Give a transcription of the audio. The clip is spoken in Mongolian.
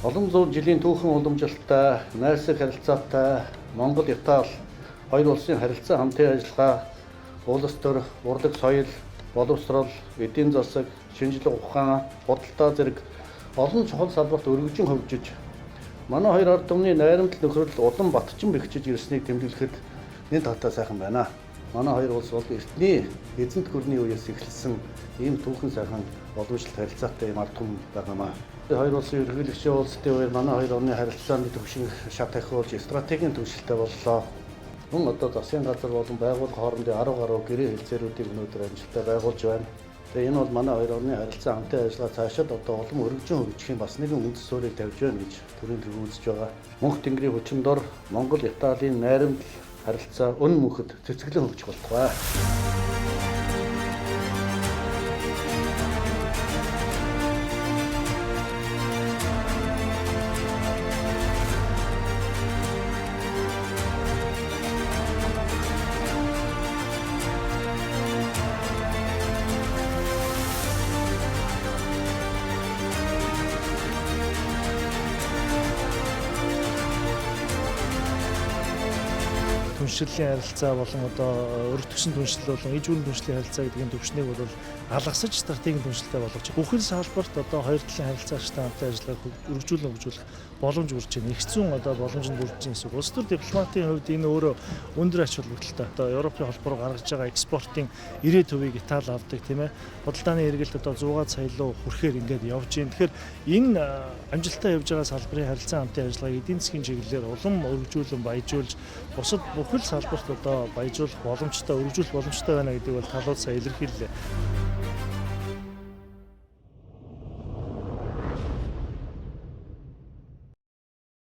Олон зуун жилийн түүхэн уламжлалтай, найрсаг харилцаатай Монгол Итали хоёр улсын харилцаа хамтын ажиллагаа улс төр, урлаг соёл, боловсрол, эдийн засаг, шинжлэх ухаан, худалдаа зэрэг олон чухал салбарт өргөжин хөгжиж манай хоёр ард түмний найрамдал нөхрөл улам батчин бэхжиж ирснийг тэмдэглэхэд энэ татаа сайхан байна. Манай хоёр улс бол эртний эзэнт гүрний үеэс эхэлсэн ийм түүхэн сайхан уламжлалт харилцаатай юм ард түмэн байнамаа. Хоёр улсын ерөнхийлөгчийн уулзалтын үеэр манай хоёр орны харилцааны төвшин шат ахиулж стратегийн түвшилтэй боллоо. Мөн одоо засгийн газар болон байгууллага хоорондын 10 гаруй гэрээ хэлцээрүүдийг өнөөдөр амжилттай байгуулж байна. Тэгээ энэ бол манай хоёр орны харилцаа хамтын ажиллагаа цаашид одоо улам өргөжин хөгжихийн бас нэгэн үндэс суурийг тавьж байна гэж төрийн төв үзэж байгаа. Мөнх тэнгэрийн хүчин дор Монгол Италийн найрамдал харилцаа үнэн мөнхөд цэцгэлэн хөгжих болтугай. Түншлэлийн харилцаа болон одоо өргөтгсөн түншлэл болон иж бүрэн түншлэлийн харилцаа гэдэг энэ төвшнийг бол алгасаж стратегийн түншлэлтэй болгож бүхэл салбарт одоо хоёр талын харилцаагчтай хамтын ажиллагааг өргөжүүлэн хөгжүүлэх боломж бүрж байна. Их зүүн одоо боломж нь бүрж байна гэсэн. Улс төр дипломатын хувьд энэ өөрөө өндөр ач холбогдолтой. Одоо Европын холбоор гаргаж байгаа экспортын 90%-ийг Итали авдаг тийм ээ. Худалдааны эргэлт одоо 100 сая руу хүрэхээр ингээд явж байна. Тэгэхээр энэ амжилттай явж байгаа салбарын харилцаа хамтын ажиллагааг эдийн засгийн чиглэлээр улам өргөжүүлэн баяжуулж бусад бүхэл салбарт одоо баяжуулах боломжтой, өргөжүүлэх боломжтой байна гэдэг бол талууд сая илэрхийллээ.